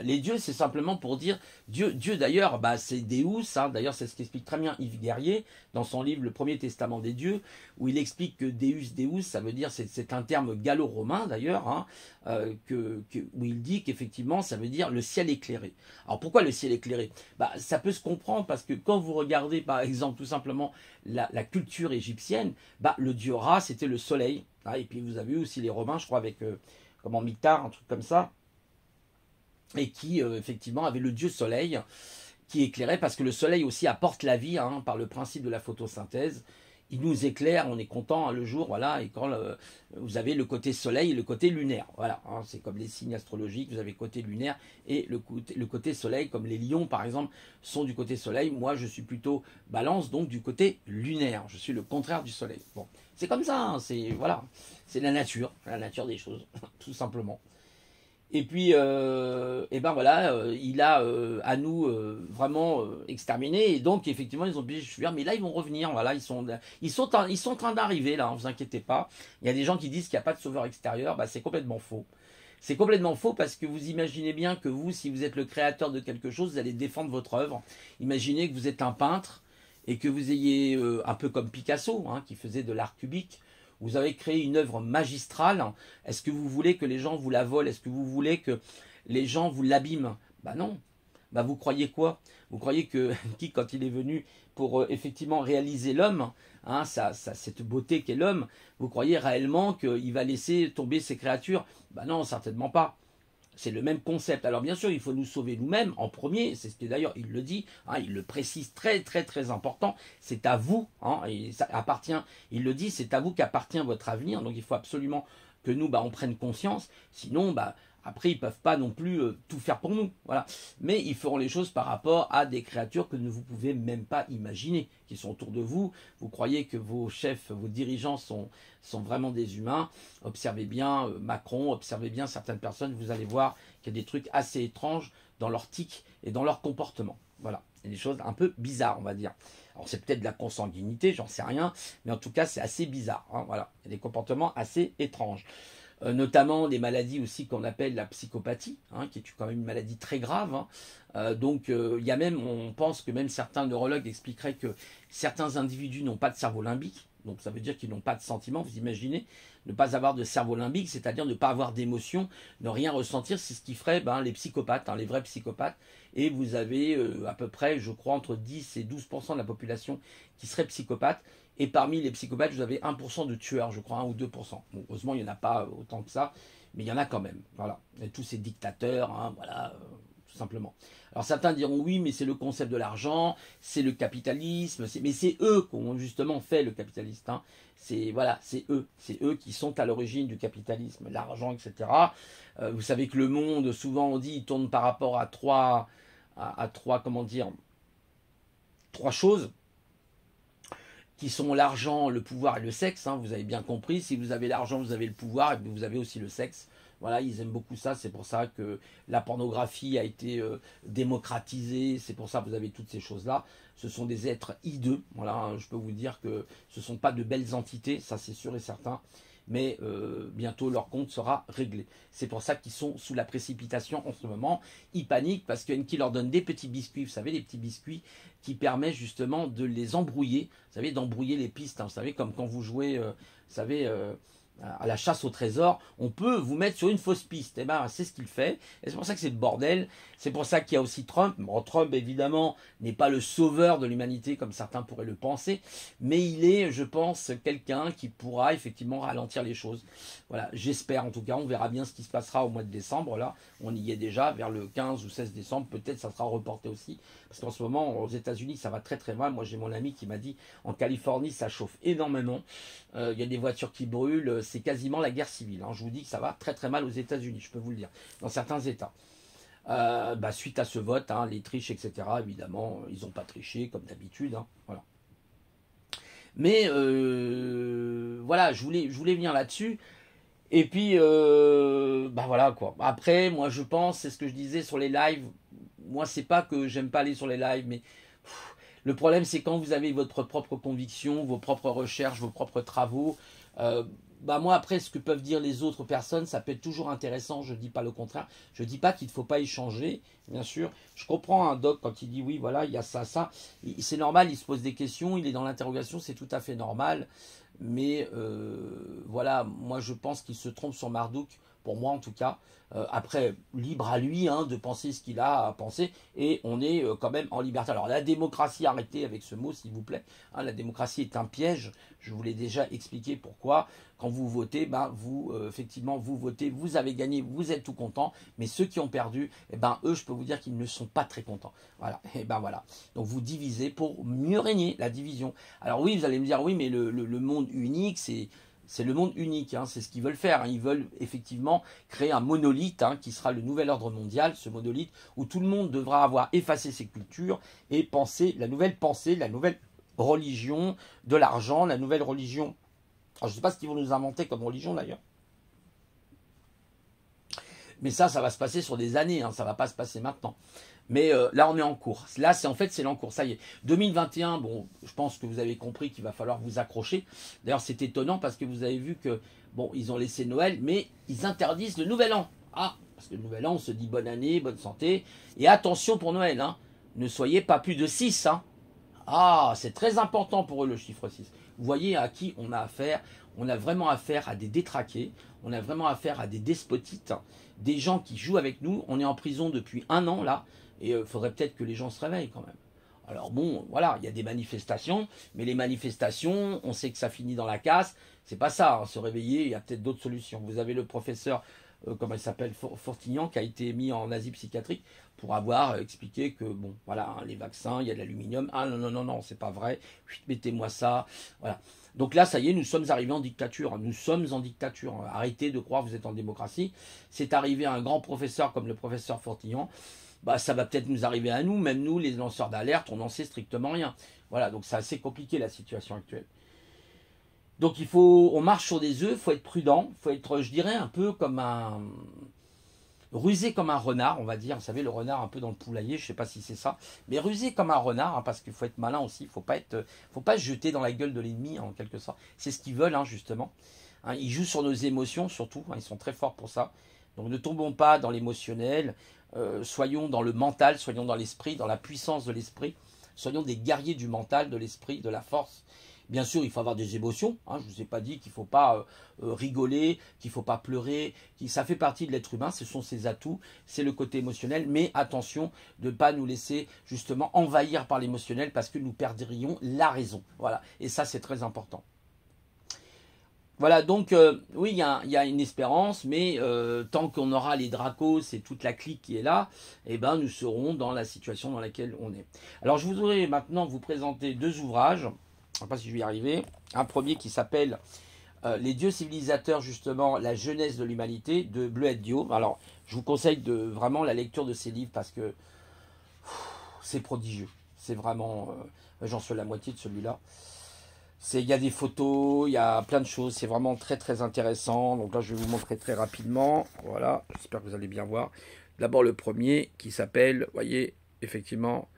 Les dieux, c'est simplement pour dire Dieu d'ailleurs, bah, c'est Deus. Hein, d'ailleurs, c'est ce qu'explique très bien Yves Guerrier dans son livre Le Premier Testament des dieux, où il explique que Deus, ça veut dire, c'est un terme gallo-romain d'ailleurs, hein, où il dit qu'effectivement, ça veut dire le ciel éclairé. Alors pourquoi le ciel éclairé? Bah, ça peut se comprendre parce que quand vous regardez, par exemple, tout simplement la culture égyptienne, bah, le dieu Ra, c'était le soleil. Hein, et puis vous avez eu aussi les Romains, je crois, avec comment Mictar, un truc comme ça, et qui effectivement avait le dieu soleil qui éclairait, parce que le soleil aussi apporte la vie, hein, par le principe de la photosynthèse. Il nous éclaire, on est content, hein, le jour, voilà, et quand vous avez le côté soleil et le côté lunaire, voilà, hein, c'est comme les signes astrologiques, vous avez le côté lunaire et le côté soleil, comme les lions par exemple sont du côté soleil, moi je suis plutôt balance, donc du côté lunaire, je suis le contraire du soleil. Bon, c'est comme ça, hein, c'est voilà, c'est la nature des choses, tout simplement. Et puis, et ben voilà, il a à nous vraiment exterminé. Et donc, effectivement, ils ont obligé de fuir. Mais là, ils vont revenir. Voilà, ils sont en train d'arriver là. Ne vous inquiétez pas. Il y a des gens qui disent qu'il n'y a pas de sauveur extérieur. Bah, c'est complètement faux. C'est complètement faux parce que vous imaginez bien que vous, si vous êtes le créateur de quelque chose, vous allez défendre votre œuvre. Imaginez que vous êtes un peintre et que vous ayez un peu comme Picasso, hein, qui faisait de l'art cubique. Vous avez créé une œuvre magistrale. Est-ce que vous voulez que les gens vous la volent? Est-ce que vous voulez que les gens vous l'abîment? Bah non. Bah vous croyez quoi? Vous croyez que qui, quand il est venu pour effectivement réaliser l'homme, hein, cette beauté qu'est l'homme, vous croyez réellement qu'il va laisser tomber ses créatures? Bah non, certainement pas. C'est le même concept. Alors bien sûr, il faut nous sauver nous-mêmes en premier. C'est ce que d'ailleurs il le dit, hein, il le précise, très très très important. C'est à vous, hein, et ça appartient. Il le dit, c'est à vous qu'appartient votre avenir. Donc il faut absolument que nous, bah, on prenne conscience. Sinon, bah après, ils peuvent pas non plus tout faire pour nous. Voilà. Mais ils feront les choses par rapport à des créatures que vous pouvez même pas imaginer, qui sont autour de vous. Vous croyez que vos chefs, vos dirigeants sont vraiment des humains. Observez bien Macron, observez bien certaines personnes, vous allez voir qu'il y a des trucs assez étranges dans leur tic et dans leur comportement. Voilà. Il y a des choses un peu bizarres, on va dire. Alors c'est peut-être de la consanguinité, j'en sais rien, mais en tout cas c'est assez bizarre. Hein, voilà. Il y a des comportements assez étranges. Notamment des maladies aussi qu'on appelle la psychopathie, hein, qui est quand même une maladie très grave. Hein. Donc il y a même, on pense que même certains neurologues expliqueraient que certains individus n'ont pas de cerveau limbique, donc ça veut dire qu'ils n'ont pas de sentiments. Vous imaginez, ne pas avoir de cerveau limbique, c'est-à-dire ne pas avoir d'émotion, ne rien ressentir, c'est ce qui ferait les psychopathes, hein, les vrais psychopathes. Et vous avez à peu près, je crois, entre 10 et 12% de la population qui serait psychopathe. Et parmi les psychopathes, vous avez 1% de tueurs, je crois, 1 ou 2%. Bon, heureusement, il n'y en a pas autant que ça, mais il y en a quand même. Voilà. Et tous ces dictateurs, hein, voilà, tout simplement. Alors certains diront oui, mais c'est le concept de l'argent, c'est le capitalisme, mais c'est eux qui ont justement fait le capitalisme. Hein. Voilà, c'est eux qui sont à l'origine du capitalisme, l'argent, etc. Vous savez que le monde, souvent on dit, il tourne par rapport à trois, comment dire, trois choses qui sont l'argent, le pouvoir et le sexe. Hein, vous avez bien compris, si vous avez l'argent, vous avez le pouvoir, et vous avez aussi le sexe. Voilà, ils aiment beaucoup ça, c'est pour ça que la pornographie a été démocratisée, c'est pour ça que vous avez toutes ces choses-là. Ce sont des êtres hideux, voilà, hein, je peux vous dire que ce ne sont pas de belles entités, ça c'est sûr et certain, mais bientôt leur compte sera réglé. C'est pour ça qu'ils sont sous la précipitation en ce moment, ils paniquent parce qu'il y en a qui leur donne des petits biscuits, vous savez, des petits biscuits qui permettent justement de les embrouiller, vous savez, d'embrouiller les pistes, hein, vous savez, comme quand vous jouez, vous savez, à la chasse au trésor, on peut vous mettre sur une fausse piste. Et ben, c'est ce qu'il fait. Et c'est pour ça que c'est le bordel. C'est pour ça qu'il y a aussi Trump. Bon, Trump, évidemment, n'est pas le sauveur de l'humanité, comme certains pourraient le penser. Mais il est, je pense, quelqu'un qui pourra effectivement ralentir les choses. Voilà, j'espère en tout cas. On verra bien ce qui se passera au mois de décembre. Là, on y est déjà, vers le 15 ou 16 décembre. Peut-être ça sera reporté aussi. Parce qu'en ce moment, aux États-Unis, ça va très très mal. Moi, j'ai mon ami qui m'a dit, en Californie, ça chauffe énormément. Il y a des voitures qui brûlent. C'est quasiment la guerre civile. Hein. Je vous dis que ça va très très mal aux États-Unis, je peux vous le dire, dans certains États. Suite à ce vote, hein, les triches, etc., évidemment, ils n'ont pas triché, comme d'habitude. Hein, voilà. Mais voilà, je voulais venir là-dessus. Et puis, voilà quoi. Après, moi je pense, c'est ce que je disais sur les lives, moi c'est pas que j'aime pas aller sur les lives, mais Le problème, c'est quand vous avez votre propre conviction, vos propres recherches, vos propres travaux. Bah moi, après, ce que peuvent dire les autres personnes, ça peut être toujours intéressant. Je ne dis pas le contraire. Je ne dis pas qu'il ne faut pas échanger, bien sûr. Je comprends un doc quand il dit oui, voilà, il y a ça, ça. C'est normal, il se pose des questions, il est dans l'interrogation, c'est tout à fait normal. Mais voilà, moi je pense qu'il se trompe sur Marduk, pour moi en tout cas. Après, libre à lui de penser ce qu'il a à penser, et on est quand même en liberté. Alors la démocratie, arrêtez avec ce mot s'il vous plaît. La démocratie est un piège, je vous l'ai déjà expliqué pourquoi. Quand vous votez, vous, effectivement, vous votez, vous avez gagné, vous êtes tout content, mais ceux qui ont perdu, eux, je peux vous dire qu'ils ne sont pas très contents. Voilà, et voilà. Donc vous divisez pour mieux régner, la division. Alors oui, vous allez me dire, oui, mais le monde unique, c'est le monde unique, c'est ce qu'ils veulent faire. Ils veulent effectivement créer un monolithe qui sera le nouvel ordre mondial, ce monolithe où tout le monde devra avoir effacé ses cultures et penser, la nouvelle religion de l'argent, la nouvelle religion. Alors, je ne sais pas ce qu'ils vont nous inventer comme religion d'ailleurs. Mais ça va se passer sur des années, ça ne va pas se passer maintenant. Mais là, on est en cours. Là, c'est l'encours. Ça y est. 2021, bon, je pense que vous avez compris qu'il va falloir vous accrocher. D'ailleurs, c'est étonnant parce que vous avez vu que, bon, ils ont laissé Noël, mais ils interdisent le Nouvel An. Ah, parce que le Nouvel An, on se dit bonne année, bonne santé. Et attention pour Noël, ne soyez pas plus de 6. Ah, c'est très important pour eux le chiffre 6. Vous voyez à qui on a affaire. On a vraiment affaire à des détraqués. On a vraiment affaire à des despotites. Des gens qui jouent avec nous. On est en prison depuis 1 an là. Et il faudrait peut-être que les gens se réveillent quand même. Alors bon, voilà, il y a des manifestations, mais les manifestations, on sait que ça finit dans la casse. C'est pas ça, se réveiller, il y a peut-être d'autres solutions. Vous avez le professeur, comment il s'appelle, Fortignan, qui a été mis en asile psychiatrique pour avoir expliqué que, bon, voilà, les vaccins, il y a de l'aluminium. Ah non, non, non, non, c'est pas vrai. Mettez-moi ça. Voilà. Donc là, ça y est, nous sommes arrivés en dictature. Nous sommes en dictature. Arrêtez de croire que vous êtes en démocratie. C'est arrivé à un grand professeur comme le professeur Fortignan. Ça va peut-être nous arriver à nous, même nous, les lanceurs d'alerte, on n'en sait strictement rien. Voilà, donc c'est assez compliqué la situation actuelle. Donc on marche sur des œufs, il faut être prudent, il faut être, je dirais, un peu comme rusé comme un renard, on va dire. Vous savez, le renard un peu dans le poulailler, je ne sais pas si c'est ça, mais rusé comme un renard, parce qu'il faut être malin aussi, il ne faut pas se jeter dans la gueule de l'ennemi, en quelque sorte. C'est ce qu'ils veulent, justement. Ils jouent sur nos émotions, surtout, ils sont très forts pour ça. Donc ne tombons pas dans l'émotionnel, soyons dans le mental, soyons dans l'esprit, dans la puissance de l'esprit, soyons des guerriers du mental, de l'esprit, de la force. Bien sûr, il faut avoir des émotions. Je ne vous ai pas dit qu'il ne faut pas rigoler, qu'il ne faut pas pleurer. Ça fait partie de l'être humain, ce sont ses atouts, c'est le côté émotionnel. Mais attention de ne pas nous laisser justement envahir par l'émotionnel parce que nous perdrions la raison. Voilà, et ça c'est très important. Voilà, donc oui, il y a une espérance, mais tant qu'on aura les Dracos et toute la clique qui est là, nous serons dans la situation dans laquelle on est. Alors je voudrais maintenant vous présenter 2 ouvrages, je ne sais pas si je vais y arriver. Un premier qui s'appelle Les dieux civilisateurs, justement, la jeunesse de l'humanité, de Bleuette Dio. Alors je vous conseille vraiment la lecture de ces livres parce que c'est prodigieux. C'est vraiment, j'en suis à la moitié de celui-là. Il y a des photos, il y a plein de choses, c'est vraiment très très intéressant. Donc là je vais vous montrer très rapidement, voilà, j'espère que vous allez bien voir. D'abord le premier qui s'appelle, vous voyez, effectivement,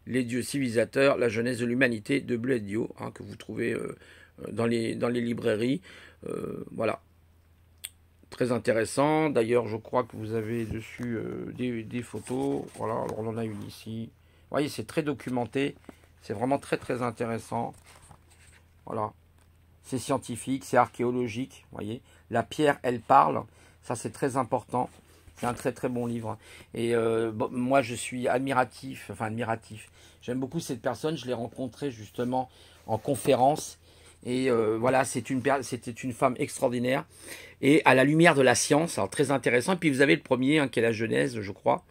Les dieux civilisateurs, la jeunesse de l'humanité de Bleuette Dio, que vous trouvez dans les librairies. Voilà, très intéressant. D'ailleurs je crois que vous avez dessus des photos, voilà, alors on en a une ici. Vous voyez, c'est très documenté, c'est vraiment très très intéressant. Voilà, c'est scientifique, c'est archéologique, vous voyez. La pierre, elle parle, ça c'est très important. C'est un très très bon livre. Et moi je suis admiratif. J'aime beaucoup cette personne, je l'ai rencontrée justement en conférence. Et voilà, c'était une femme extraordinaire. Et à la lumière de la science, alors très intéressant. Et puis vous avez le premier, qui est la Genèse, je crois.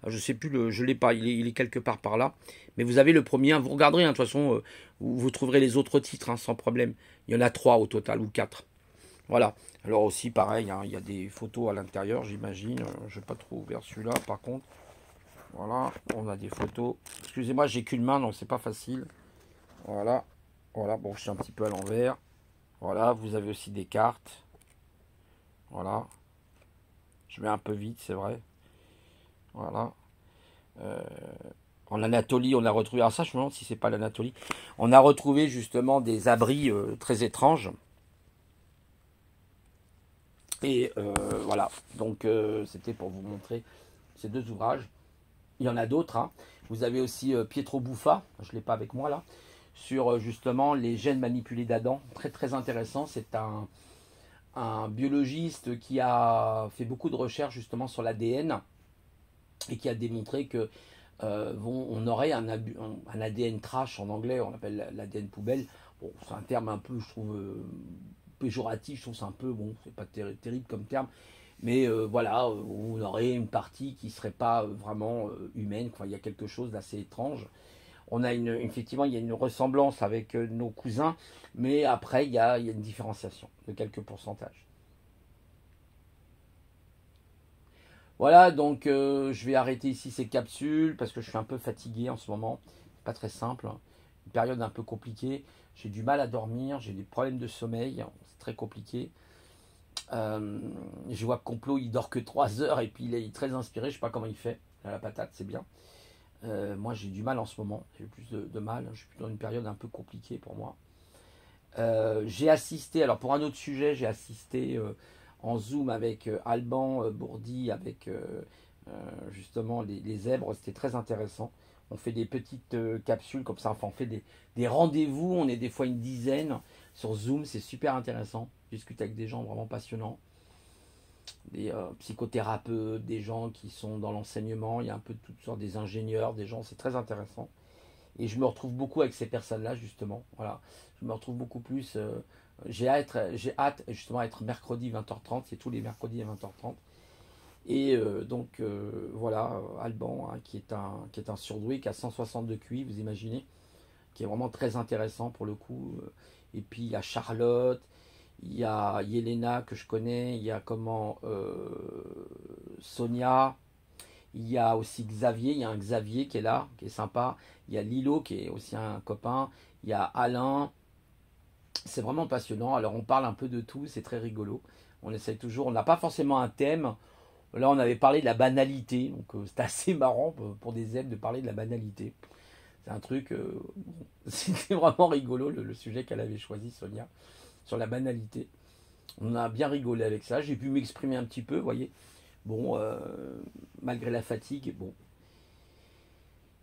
Je ne sais plus, je ne l'ai pas, il est quelque part par là. Mais vous avez le premier, vous regarderez, de toute façon, vous trouverez les autres titres, sans problème. Il y en a 3 au total, ou 4. Voilà. Alors aussi, pareil, il y a des photos à l'intérieur, j'imagine. Je n'ai pas trop ouvert celui-là, par contre. Voilà, on a des photos. Excusez-moi, j'ai qu'une main, donc c'est pas facile. Voilà. Voilà, bon, je suis un petit peu à l'envers. Voilà, vous avez aussi des cartes. Voilà. Je mets un peu vite, c'est vrai. Voilà. En Anatolie, on a retrouvé, alors ça je me demande si c'est pas l'Anatolie, on a retrouvé justement des abris très étranges. Et voilà, donc c'était pour vous montrer ces deux ouvrages. Il y en a d'autres, hein. Vous avez aussi Pietro Buffa, je ne l'ai pas avec moi là, sur justement les gènes manipulés d'Adam. Très très intéressant, c'est un biologiste qui a fait beaucoup de recherches justement sur l'ADN et qui a démontré que on aurait un ADN trash en anglais, on appelle l'ADN poubelle. Bon, c'est un terme un peu, je trouve, péjoratif, je trouve c'est un peu, bon, c'est pas terrible comme terme, mais voilà, on aurait une partie qui serait pas vraiment humaine, quoi. Il y a quelque chose d'assez étrange. On a effectivement, il y a une ressemblance avec nos cousins, mais après, il y a une différenciation de quelques pourcentages. Voilà, donc je vais arrêter ici ces capsules parce que je suis un peu fatigué en ce moment. C'est pas très simple, hein. Une période un peu compliquée. J'ai du mal à dormir, j'ai des problèmes de sommeil, c'est très compliqué. Je vois que Complot, il dort que 3 heures et puis il est très inspiré, je sais pas comment il fait. À la patate, c'est bien. Moi, j'ai du mal en ce moment, j'ai plus de mal. Je suis dans une période un peu compliquée pour moi. J'ai assisté, alors pour un autre sujet, j'ai assisté en Zoom avec Alban Bourdi, avec justement les zèbres, c'était très intéressant. On fait des petites capsules comme ça, enfin on fait des rendez-vous, on est des fois une dizaine sur Zoom, c'est super intéressant. Je discute avec des gens vraiment passionnants, des psychothérapeutes, des gens qui sont dans l'enseignement, il y a un peu de toutes sortes, des ingénieurs, des gens, c'est très intéressant. Et je me retrouve beaucoup avec ces personnes-là, justement. Voilà. Je me retrouve beaucoup plus. J'ai hâte justement à être mercredi 20h30. C'est tous les mercredis à 20h30. Et donc voilà, Alban, hein, qui est un surdoué, qui a 162 QI, vous imaginez, qui est vraiment très intéressant pour le coup. Et puis il y a Charlotte, il y a Yelena que je connais, il y a comment Sonia, il y a aussi Xavier, il y a un Xavier qui est là, qui est sympa. Il y a Lilo qui est aussi un copain. Il y a Alain. C'est vraiment passionnant. Alors on parle un peu de tout, c'est très rigolo. On essaie toujours, on n'a pas forcément un thème. Là on avait parlé de la banalité, donc c'était assez marrant pour des zèbres de parler de la banalité. C'est un truc, bon, c'était vraiment rigolo le sujet qu'elle avait choisi, Sonia, sur la banalité. On a bien rigolé avec ça. J'ai pu m'exprimer un petit peu, vous voyez. Bon, malgré la fatigue, bon,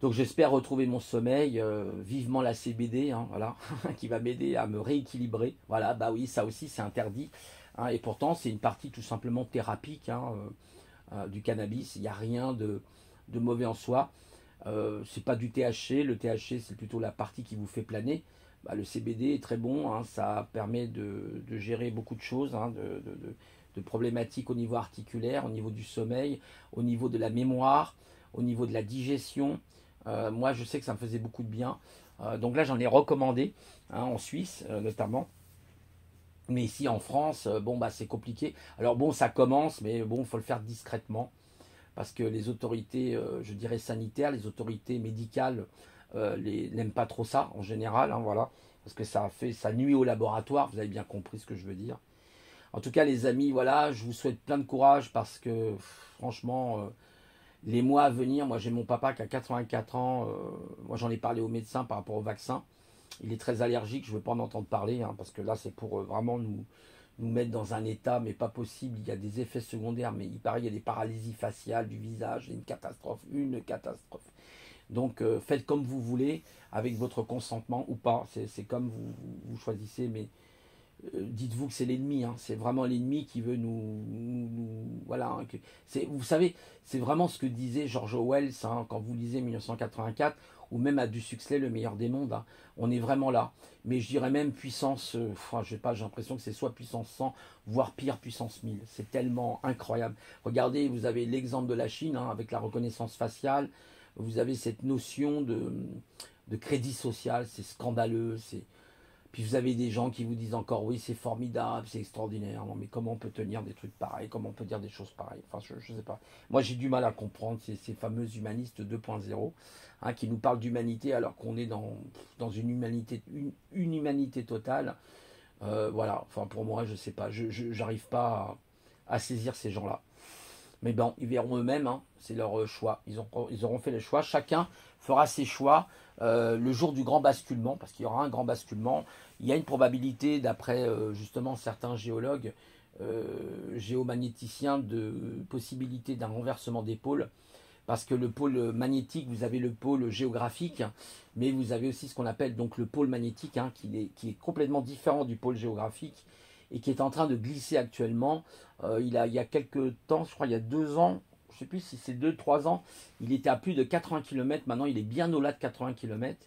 donc j'espère retrouver mon sommeil, vivement la CBD, hein, voilà, qui va m'aider à me rééquilibrer. Voilà, bah oui, ça aussi c'est interdit, hein, et pourtant c'est une partie tout simplement thérapique, hein, du cannabis. Il n'y a rien de mauvais en soi. C'est pas du THC, le THC c'est plutôt la partie qui vous fait planer. Bah, le CBD est très bon, hein, ça permet de gérer beaucoup de choses, hein, de problématiques au niveau articulaire, au niveau du sommeil, au niveau de la mémoire, au niveau de la digestion. Moi, je sais que ça me faisait beaucoup de bien. Donc là, j'en ai recommandé, hein, en Suisse notamment. Mais ici en France, bon, bah, c'est compliqué. Alors bon, ça commence, mais bon, il faut le faire discrètement. Parce que les autorités, je dirais sanitaires, les autorités médicales, n'aiment pas trop ça en général, hein, voilà. Parce que ça nuit au laboratoire, vous avez bien compris ce que je veux dire. En tout cas, les amis, voilà, je vous souhaite plein de courage parce que franchement, les mois à venir, moi j'ai mon papa qui a 84 ans, moi j'en ai parlé au médecin par rapport au vaccin. Il est très allergique, je ne veux pas en entendre parler, hein, parce que là c'est pour vraiment nous mettre dans un état, mais pas possible. Il y a des effets secondaires, mais il paraît qu'il y a des paralysies faciales du visage, une catastrophe, une catastrophe. Donc faites comme vous voulez, avec votre consentement ou pas, c'est comme vous choisissez, mais dites-vous que c'est l'ennemi, hein. C'est vraiment l'ennemi qui veut voilà, hein, vous savez, c'est vraiment ce que disait George Orwell, hein, quand vous lisez 1984, ou même à du Huxley, Le meilleur des mondes, hein. On est vraiment là. Mais je dirais même puissance, enfin, je sais pas, j'ai l'impression que c'est soit puissance 100, voire pire puissance 1000. C'est tellement incroyable. Regardez, vous avez l'exemple de la Chine, hein, avec la reconnaissance faciale. Vous avez cette notion de crédit social, c'est scandaleux, puis vous avez des gens qui vous disent encore oui c'est formidable, c'est extraordinaire. Non mais comment on peut tenir des trucs pareils, comment on peut dire des choses pareilles. Enfin je sais pas. Moi j'ai du mal à comprendre ces fameux humanistes 2.0, hein, qui nous parlent d'humanité alors qu'on est dans une humanité totale. Voilà, enfin pour moi je sais pas, j'arrive pas à saisir ces gens-là. Mais bon, ils verront eux-mêmes, hein, c'est leur choix. Ils auront fait le choix. Chacun fera ses choix le jour du grand basculement, parce qu'il y aura un grand basculement. Il y a une probabilité, d'après justement certains géologues, géomagnéticiens, de possibilité d'un renversement des pôles. Parce que le pôle magnétique, vous avez le pôle géographique, mais vous avez aussi ce qu'on appelle donc le pôle magnétique, hein, qui est complètement différent du pôle géographique et qui est en train de glisser actuellement. Il y a quelques temps, je crois il y a 2 ans, je ne sais plus si c'est 2, 3 ans, il était à plus de 80 km. Maintenant, il est bien au-delà de 80 km.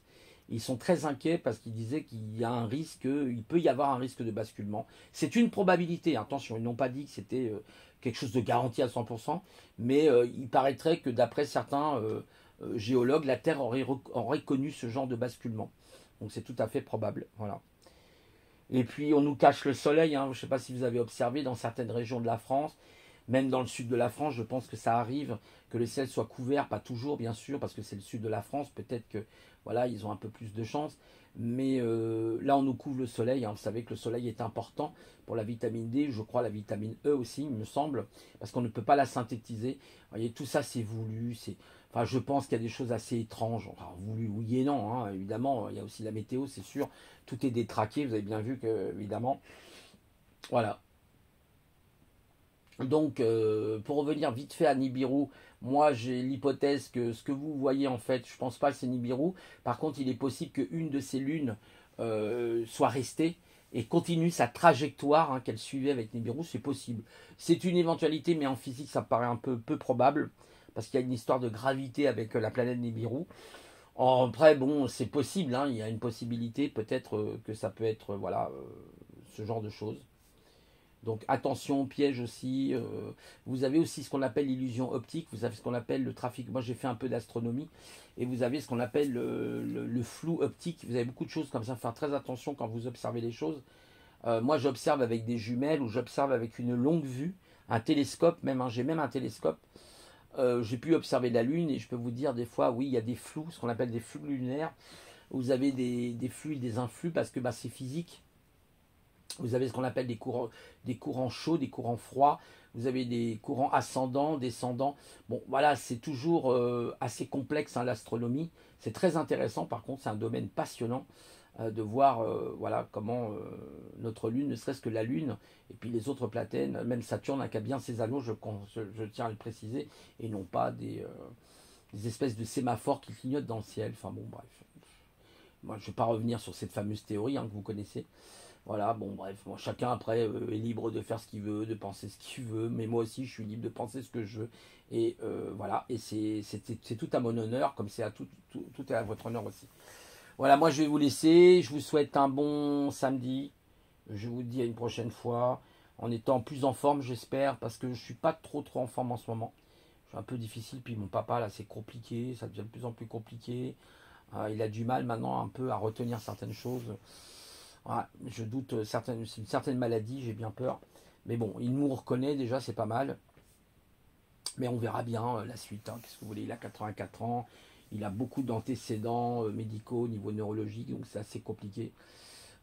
Ils sont très inquiets parce qu'ils disaient qu'il y a un risque, il peut y avoir un risque de basculement. C'est une probabilité, attention, ils n'ont pas dit que c'était quelque chose de garanti à 100%, mais il paraîtrait que d'après certains géologues, la Terre aurait connu ce genre de basculement. Donc c'est tout à fait probable. Voilà. Et puis on nous cache le soleil, hein. Je ne sais pas si vous avez observé dans certaines régions de la France, même dans le sud de la France, je pense que ça arrive que le ciel soit couvert, pas toujours bien sûr, parce que c'est le sud de la France, peut-être que voilà, ils ont un peu plus de chance. Mais là, on nous couvre le soleil, hein. Vous savez que le soleil est important pour la vitamine D, je crois la vitamine E aussi, il me semble, parce qu'on ne peut pas la synthétiser. Vous voyez, tout ça, c'est voulu. Enfin, je pense qu'il y a des choses assez étranges. Enfin, voulu, oui et non, hein. Évidemment, il y a aussi la météo, c'est sûr. Tout est détraqué, vous avez bien vu que, évidemment. Voilà. Donc, pour revenir vite fait à Nibiru, moi j'ai l'hypothèse que ce que vous voyez en fait, je pense pas que c'est Nibiru. Par contre, il est possible qu'une de ces lunes soit restée et continue sa trajectoire, hein, qu'elle suivait avec Nibiru. C'est possible. C'est une éventualité, mais en physique, ça paraît un peu probable parce qu'il y a une histoire de gravité avec la planète Nibiru. Après, bon, c'est possible, hein, il y a une possibilité, peut-être que ça peut être, voilà, ce genre de choses. Donc attention au piège aussi. Vous avez aussi ce qu'on appelle l'illusion optique, vous avez ce qu'on appelle le trafic. Moi j'ai fait un peu d'astronomie et vous avez ce qu'on appelle le flou optique. Vous avez beaucoup de choses comme ça, faire très attention quand vous observez les choses. Moi j'observe avec des jumelles ou j'observe avec une longue vue, un télescope même, hein, j'ai même un télescope. J'ai pu observer la Lune et je peux vous dire des fois, oui, il y a des flous, ce qu'on appelle des flous lunaires. Vous avez des flux et des influx parce que bah, c'est physique. Vous avez ce qu'on appelle des courants chauds, des courants froids. Vous avez des courants ascendants, descendants. Bon, voilà, c'est toujours assez complexe, hein, l'astronomie. C'est très intéressant, par contre, c'est un domaine passionnant de voir voilà, comment notre Lune, ne serait-ce que la Lune, et puis les autres planètes, même Saturne, n'a qu'à bien ses anneaux, je tiens à le préciser, et non pas des espèces de sémaphores qui clignotent dans le ciel. Enfin bon, bref. Moi, je ne vais pas revenir sur cette fameuse théorie, hein, que vous connaissez. Voilà, bon bref, moi, chacun après est libre de faire ce qu'il veut, de penser ce qu'il veut, mais moi aussi je suis libre de penser ce que je veux. Et voilà, et c'est tout à mon honneur, comme c'est à tout est à votre honneur aussi. Voilà, moi je vais vous laisser, je vous souhaite un bon samedi, je vous dis à une prochaine fois, en étant plus en forme j'espère, parce que je suis pas trop en forme en ce moment. Je suis un peu difficile, puis mon papa là c'est compliqué, ça devient de plus en plus compliqué. Il a du mal maintenant un peu à retenir certaines choses. Ouais, je doute, c'est une certaine maladie, j'ai bien peur. Mais bon, il nous reconnaît déjà, c'est pas mal. Mais on verra bien la suite, hein. Qu'est-ce que vous voulez, il a 84 ans, il a beaucoup d'antécédents médicaux au niveau neurologique, donc c'est assez compliqué.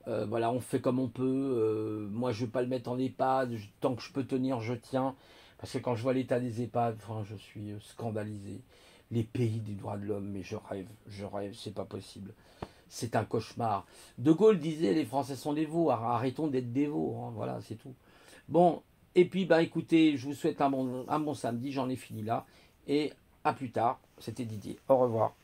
Voilà, on fait comme on peut. Moi, je ne vais pas le mettre en EHPAD. Tant que je peux tenir, je tiens. Parce que quand je vois l'état des EHPAD, enfin, je suis scandalisé. Les pays des droits de l'homme, mais je rêve, c'est pas possible. C'est un cauchemar. De Gaulle disait les Français sont des veaux, arrêtons d'être des veaux, hein, voilà, c'est tout. Bon, et puis bah écoutez, je vous souhaite un bon samedi, j'en ai fini là, et à plus tard, c'était Didier, au revoir.